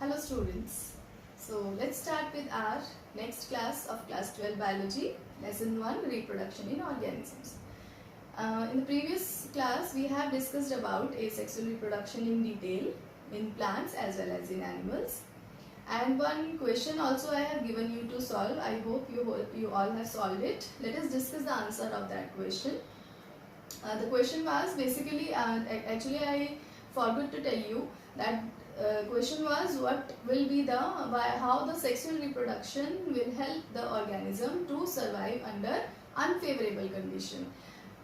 Hello students. So let's start with our next class of class 12 biology, lesson 1, reproduction in organisms. In the previous class we have discussed about asexual reproduction in detail in plants as well as in animals. And one question also I have given you to solve. I hope you all have solved it. Let us discuss the answer of that question. The question was basically, actually I forgot to tell you that question was what will be the how the sexual reproduction will help the organism to survive under unfavorable condition.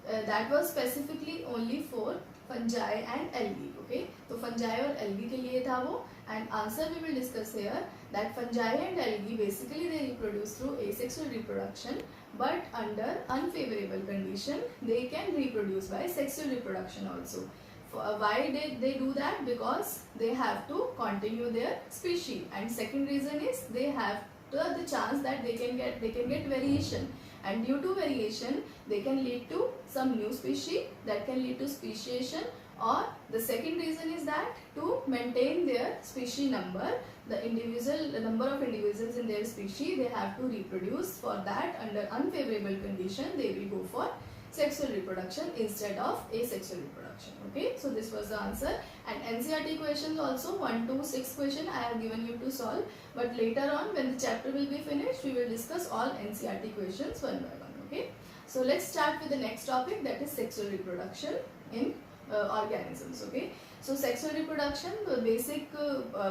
That was specifically only for fungi and algae. Okay, तो fungi और algae के लिए था वो, and answer we will discuss here that fungi and algae basically they reproduce through asexual reproduction, but under unfavorable condition they can reproduce by sexual reproduction also. Why did they do that? Because they have to continue their species, and second reason is they have the chance that they can get variation, and due to variation they can lead to some new species that can lead to speciation, or the second reason is that to maintain their species number, the number of individuals in their species, they have to reproduce. For that, under unfavorable condition they will go for sexual reproduction instead of asexual reproduction. Okay, so this was the answer. And NCERT questions also 1 to 6 question I have given you to solve, but later on when the chapter will be finished we will discuss all NCERT questions one by one. Okay, so let's start with the next topic, that is sexual reproduction in organisms. Okay, so sexual reproduction, the basic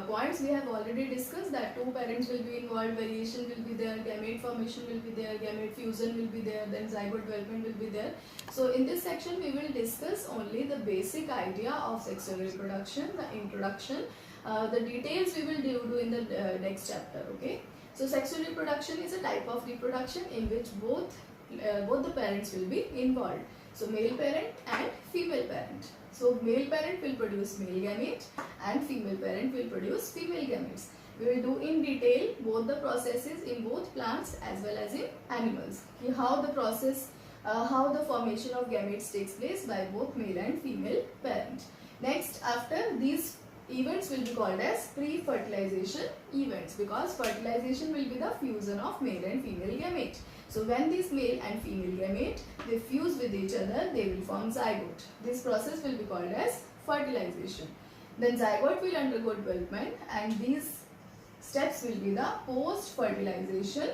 points we have already discussed, that two parents will be involved, variation will be there, gamete formation will be there, gamete fusion will be there, then zygote development will be there. So in this section we will discuss only the basic idea of sexual reproduction, the introduction. The details we will do in the next chapter. Okay, so sexual reproduction is a type of reproduction in which both the parents will be involved. So male parent and female parent. So male parent will produce male gamete and female parent will produce female gametes. We will do in detail both the processes in both plants as well as in animals. How the process, how the formation of gametes takes place by both male and female parent. Next, after these events will be called as pre-fertilization events, because fertilization will be the fusion of male and female gamete. So when these male and female gamete they fuse with each other, they will form zygote. This process will be called as fertilization. Then zygote will undergo development, and these steps will be the post-fertilization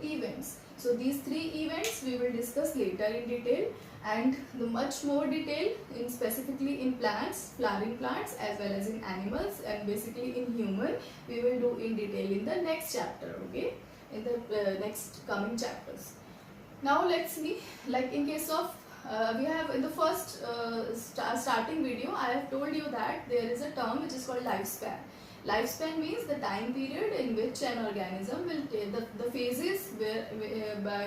events. So these three events we will discuss later in detail, and the much more detail in specifically in plants, flowering plants as well as in animals, and basically in human we will do in detail in the next chapter. Okay, in the next coming chapters. Now let's see, like in case of we have in the first starting video I have told you that there is a term which is called lifespan. Lifespan means the time period in which an organism will take the phases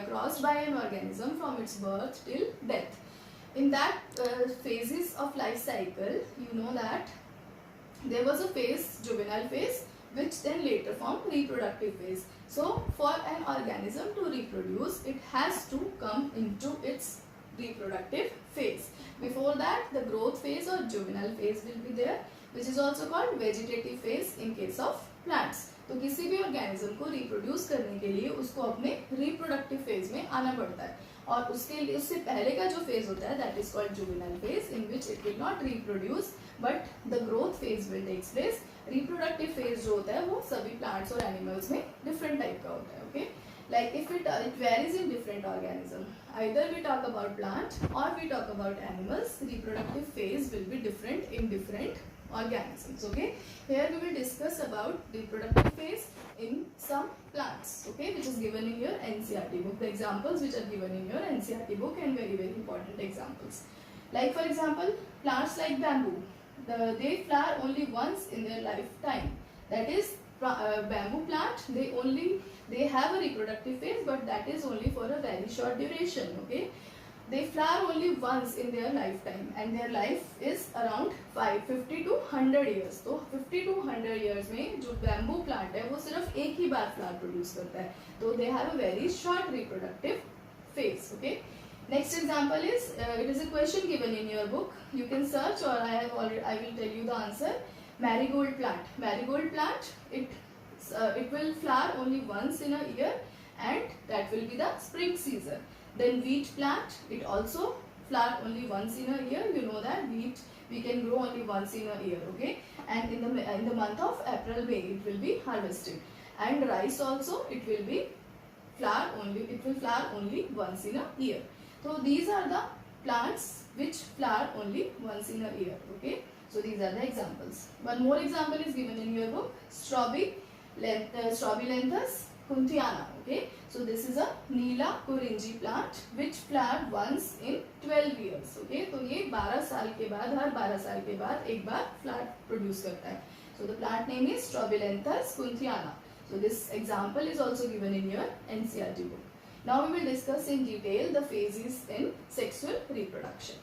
crossed by an organism from its birth till death. In that phases of life cycle, you know that there was a phase, juvenile phase, which then later formed reproductive phase. So for an organism to reproduce, it has to come into its reproductive phase. Before that, the growth phase or juvenile phase will be there, which is also called vegetative phase in case of plants. तो किसी भी organism को reproduce करने के लिए उसको अपने reproductive phase में आना पड़ता है, और उसके लिए उससे पहले का जो फेज होता है that is called juvenile phase, in which it will not reproduce but the growth phase will takes place. Reproductive phase जो होता है वो सभी प्लांट्स और एनिमल्स में डिफरेंट टाइप का होता है. Okay, like if it varies in different organism, either we talk about plant or we talk about animals, reproductive phase will be different in different organisms. Okay, here we will discuss about reproductive phase in some plants, okay, which is given in your NCERT book. The examples which are given in your NCERT book, and very very important examples, like for example plants like bamboo, they flower only once in their lifetime. That is bamboo plant, they have a reproductive phase, but that is only for a very short duration. Okay, they flower only once in their lifetime, and their life is around 50 to 100 years. तो 50 to 100 years में जो bamboo plant है वो सिर्फ एक ही बार flower produce करता है, तो they have a very short reproductive phase. Okay, next example is it is a question given in your book. You can search, or I will tell you the answer. Marigold plant. Marigold plant, it will flower only once in a year, and that will be the spring season. Then wheat plant, it also flower only once in a year. You know that wheat we can grow only once in a year, okay? And in the month of April, May, it will be harvested. And rice also, it will flower only once in a year. So these are the plants which flower only once in a year, okay? So these are the examples. One more example is given in your book, Strobilanthes kunthiana, okay? So this is a Neela Kurinji plant which flower once in 12 years, okay? तो ये 12 साल के बाद, हर 12 साल के बाद एक बार flower produce करता है. So the plant name is Strobilanthes kunthiana. So this example is also given in your NCERT book. Now we will discuss in detail the phases in sexual reproduction.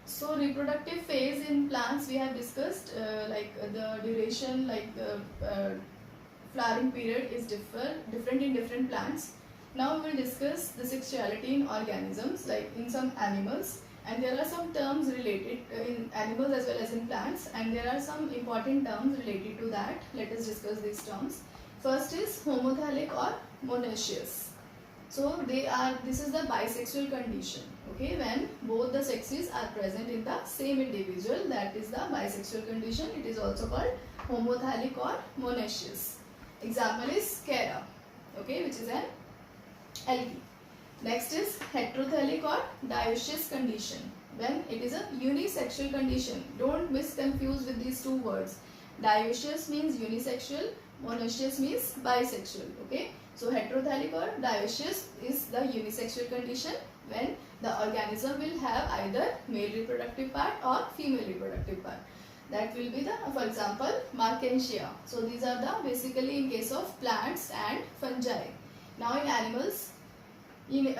So reproductive phase in plants we have discussed, like the duration, like the flowering period is different in different plants. Now we will discuss the sexuality in organisms, like in some animals, and there are some terms related in animals as well as in plants, and there are some important terms related to that. Let us discuss these terms. First is homothallic or monoecious. So this is the bisexual condition, okay, when both the sexes are present in the same individual, that is the bisexual condition. It is also called homothallic or monoecious. Example is Scara, okay, which is an algae. Next is heterothallic or dioecious condition, when it is a unisexual condition. Don't misconfuse with these two words. Dioecious means unisexual, monoecious means bisexual, okay. So heterothallic or dioecious is the unisexual condition when the organism will have either male reproductive part or female reproductive part. That will be the, for example, Markensia. So these are the basically in case of plants and fungi. Now in animals, in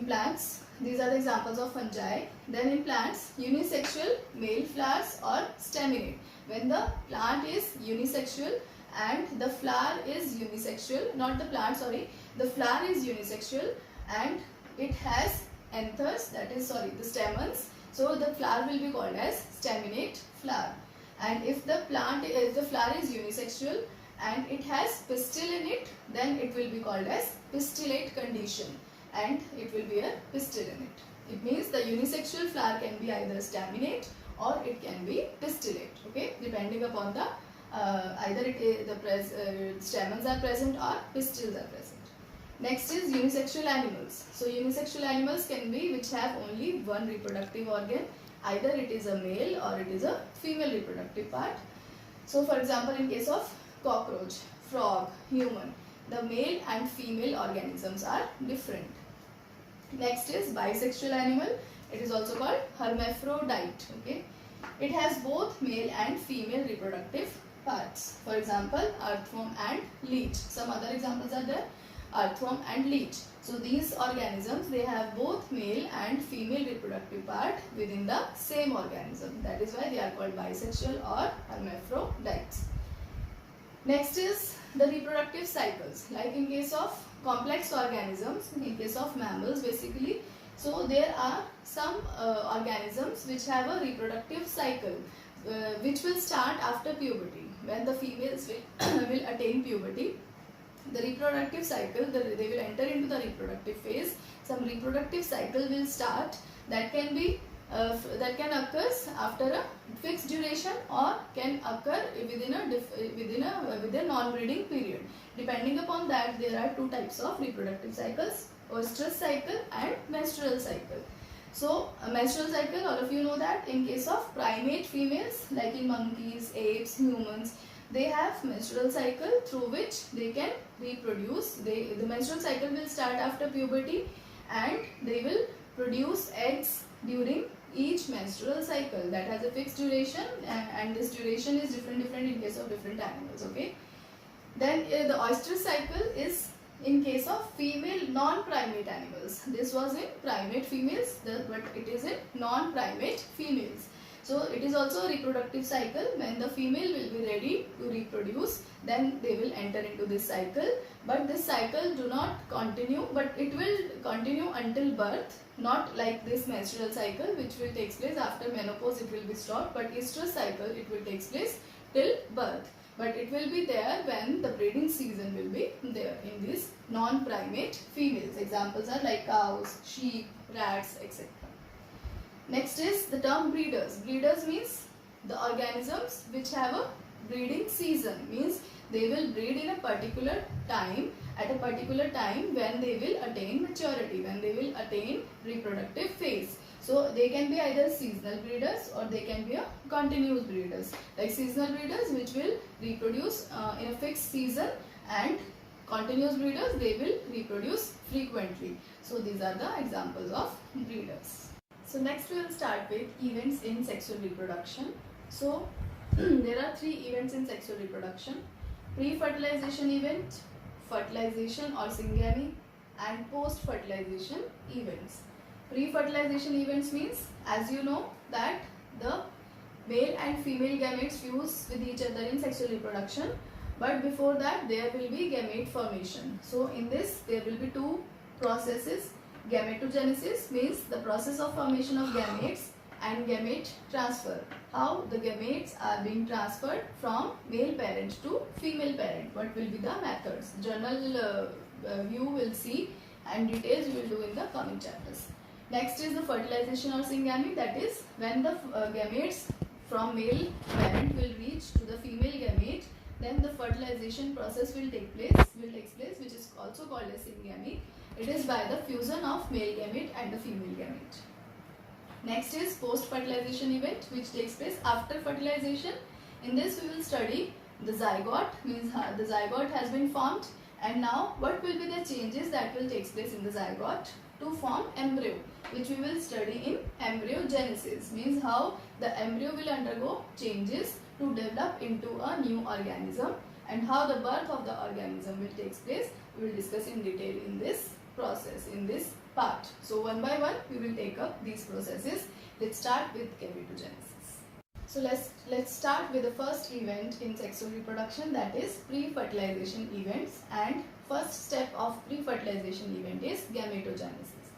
plants, these are the examples of fungi. Then in plants, unisexual male flowers or staminate. When the plant is unisexual and the flower is unisexual, not the plant, sorry, the flower is unisexual and it has anthers, that is, sorry, the stamens. So the flower will be called as staminate flower. And if the flower is unisexual and it has pistil in it, then it will be called as pistillate condition, and it will be a pistil in it. It means the unisexual flower can be either staminate or it can be pistillate, okay, depending upon the either stamens are present or pistils are present. Next is unisexual animals. So unisexual animals can be which have only one reproductive organ. Either it is a male or it is a female reproductive part. So for example, in case of cockroach, frog, human, the male and female organisms are different. Next is bisexual animal. It is also called hermaphrodite, okay. It has both male and female reproductive parts. For example, earthworm and leech. Some other examples are there, earthworm and leech. So these organisms, they have both male and female reproductive part within the same organism. That is why they are called bisexual or hermaphrodites. Next is the reproductive cycles. Like in case of complex organisms, in case of mammals basically, so there are some organisms which have a reproductive cycle which will start after puberty. When the females will attain puberty, the reproductive cycle, they will enter into the reproductive phase. Some reproductive cycle will start that can be that can occur after a fixed duration or can occur within non-breeding period. Depending upon that, there are two types of reproductive cycles: oestrus cycle and menstrual cycle. So a menstrual cycle, all of you know that in case of primate females, like in monkeys, apes, humans, they have menstrual cycle through which they can reproduce. The menstrual cycle will start after puberty and they will produce eggs during each menstrual cycle that has a fixed duration, and this duration is different in case of different animals, okay. Then the oestrus cycle is in case of female non-primate animals. This was in primate females, but it is in non-primate females. So it is also a reproductive cycle. When the female will be ready to reproduce, then they will enter into this cycle. But this cycle do not continue, but it will continue until birth, not like this menstrual cycle which will take place after menopause, it will be stopped, but estrous cycle it will take place till birth. But it will be there when the breeding season will be there in these non-primate females. Examples are like cows, sheep, rats, etc. Next is the term breeders. Breeders means the organisms which have a breeding season, means they will breed in a particular time, at a particular time when they will attain maturity, when they will attain reproductive phase. So they can be either seasonal breeders or they can be a continuous breeders. Like seasonal breeders which will reproduce in a fixed season, and continuous breeders they will reproduce frequently. So these are the examples of breeders. So next we will start with events in sexual reproduction. So there are 3 events in sexual reproduction: pre-fertilization event, fertilization or syngamy, and post-fertilization events. Pre-fertilization events means, as you know, that the male and female gametes fuse with each other in sexual reproduction, but before that there will be gamete formation. So in this there will be 2 processes. Gametogenesis means the process of formation of gametes, and gamete transfer, how the gametes are being transferred from male parent to female parent. What will be the methods? General view will see, and details we will do in the coming chapters. Next is the fertilization or syngamy, that is when the gametes from male parent will reach to the female gamete, then the fertilization process will take place, which is also called as syngamy. It is by the fusion of male gamete and the female gamete. Next is post-fertilization event, which takes place after fertilization. In this we will study the zygote, means the zygote has been formed, and now what will be the changes that will take place in the zygote to form embryo, which we will study in embryogenesis, means how the embryo will undergo changes to develop into a new organism, and how the birth of the organism will take place. We will discuss in detail in this process, in this part. So one by one we will take up these processes. Let's start with gametogenesis. So let's start with the first event in sexual reproduction, that is pre-fertilization events, and first step of pre-fertilization event is gametogenesis.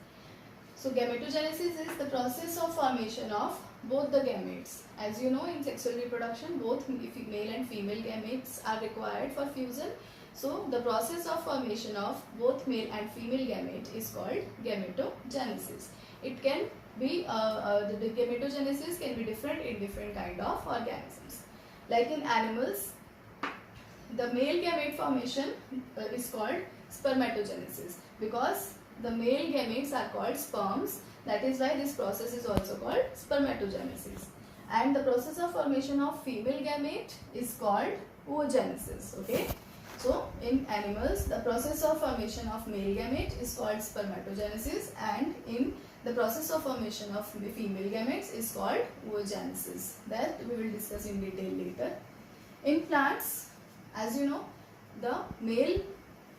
So gametogenesis is the process of formation of both the gametes. As you know, in sexual reproduction both male and female gametes are required for fusion. So the process of formation of both male and female gamete is called gametogenesis. It can be the gametogenesis can be different in different kind of organisms. Like in animals, the male gamete formation is called spermatogenesis, because the male gametes are called sperms. That is why this process is also called spermatogenesis. And the process of formation of female gamete is called oogenesis. Okay. So in animals, the process of formation of male gamete is called spermatogenesis, and in the process of formation of female gametes is called oogenesis. That we will discuss in detail later. In plants, as you know, the male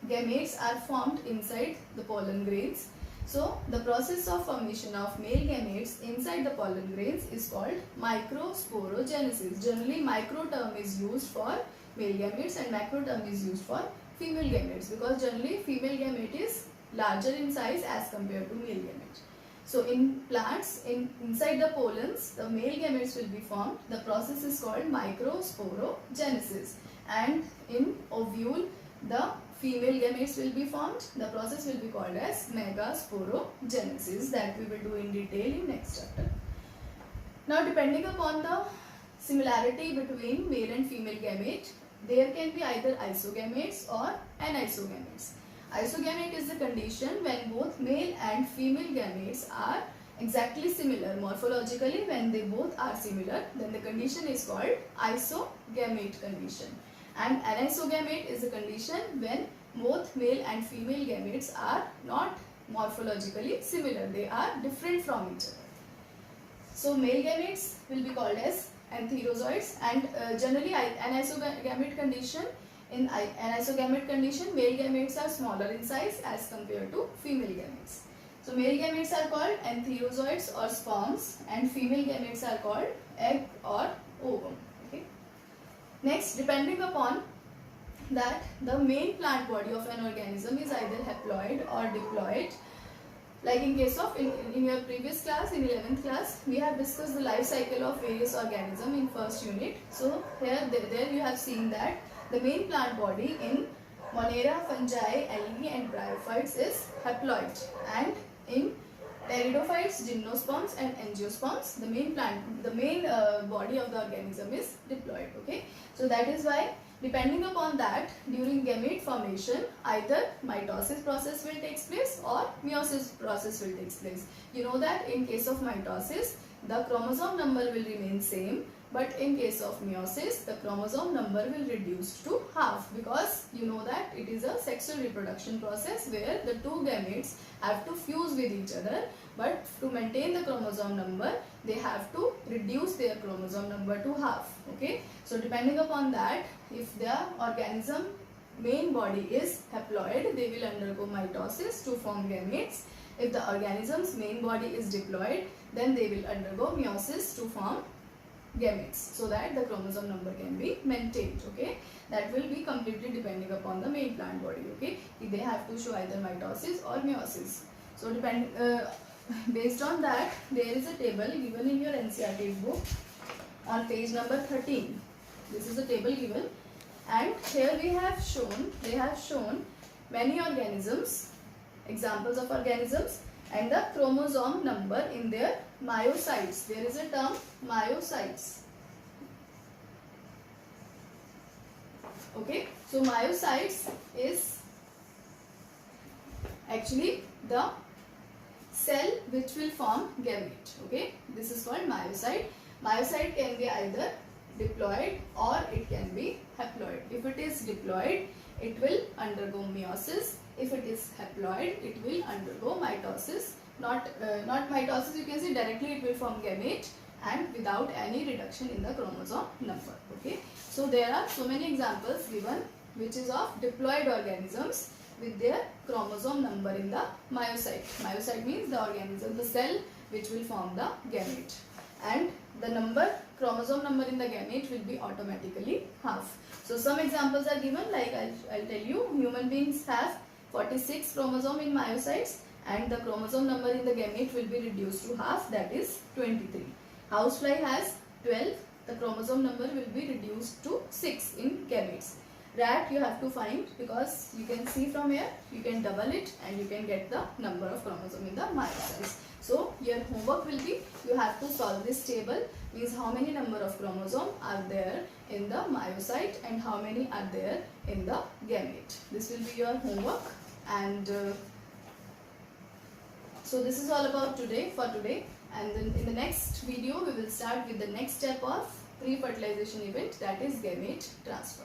gametes are formed inside the pollen grains. So the process of formation of male gametes inside the pollen grains is called microsporogenesis. Generally micro term is used for male gametes and macro term is used for female gametes, because generally female gamete is larger in size as compared to male gamete. So in plants, inside the pollens, the male gametes will be formed. The process is called microsporogenesis, and in ovule the female gametes will be formed. The process will be called as megasporogenesis, that we will do in detail in next chapter. Now depending upon the similarity between male and female gamete, there can be either isogametes or anisogametes. Isogamete is the condition when both male and female gametes are exactly similar morphologically. When they both are similar, then the condition is called isogamete condition. And anisogamete is a condition when both male and female gametes are not morphologically similar, they are different from each other. So male gametes will be called as antherozoids, and generally anisogamete condition, in anisogamete condition male gametes are smaller in size as compared to female gametes. So male gametes are called antherozoids or sperms, and female gametes are called egg or ovum. Okay. Next, depending upon that, the main plant body of an organism is either haploid or diploid. Like in case of in your previous class, in 11th class, we have discussed the life cycle of various organisms in first unit. So here there you have seen that the main plant body in Monera, fungi, algae and bryophytes is haploid, and in pteridophytes, gymnosperms and angiosperms, the main body of the organism is diploid. Okay, so that is why, depending upon that, during gamete formation, either mitosis process will take place or meiosis process will take place. You know that in case of mitosis, the chromosome number will remain same, but in case of meiosis, the chromosome number will reduce to half, because you know that it is a sexual reproduction process where the two gametes have to fuse with each other, but to maintain the chromosome number, they have to reduce their chromosome number to half. Okay, so depending upon that, if the organism main body is haploid, they will undergo mitosis to form gametes. If the organism's main body is diploid, then they will undergo meiosis to form gametes, so that the chromosome number can be maintained. Okay, that will be completely depending upon the main plant body. Okay, they have to show either mitosis or meiosis. So based on that, there is a table given in your NCERT book on page number 13. This is a table given, and here they have shown many organisms, examples of organisms, and the chromosome number in their myocytes. There is a term myocytes. Okay, so myocytes is actually the cell which will form gamete. Okay, this is called myocyte. Myocyte can be either diploid or it can be haploid. If it is diploid, it will undergo meiosis. If it is haploid, it will undergo mitosis. Not mitosis, you can say directly it will form gamete and without any reduction in the chromosome number. Okay, so there are so many examples given which is of diploid organisms with their chromosome number in the myocyte. Myocyte means the organism, the cell which will form the gamete, and the chromosome number in the gamete will be automatically half. So some examples are given, like I'll tell you. Human beings have 46 chromosome in myocytes, and the chromosome number in the gamete will be reduced to half, that is 23. Housefly has 12, the chromosome number will be reduced to 6 in gametes. Rat you have to find, because you can see from here, you can double it and you can get the number of chromosome in the myocytes. So your homework will be, you have to solve this table, means how many number of chromosome are there in the myocyte and how many are there in the gamete. This will be your homework, and so this is all about today, and then in the next video we will start with the next step of pre-fertilization event, that is gamete transfer.